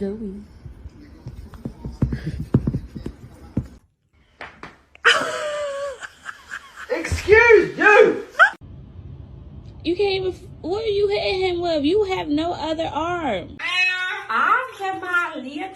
Joey. Excuse you! You can't even. What are you hitting him with? You have no other arm. I'm my little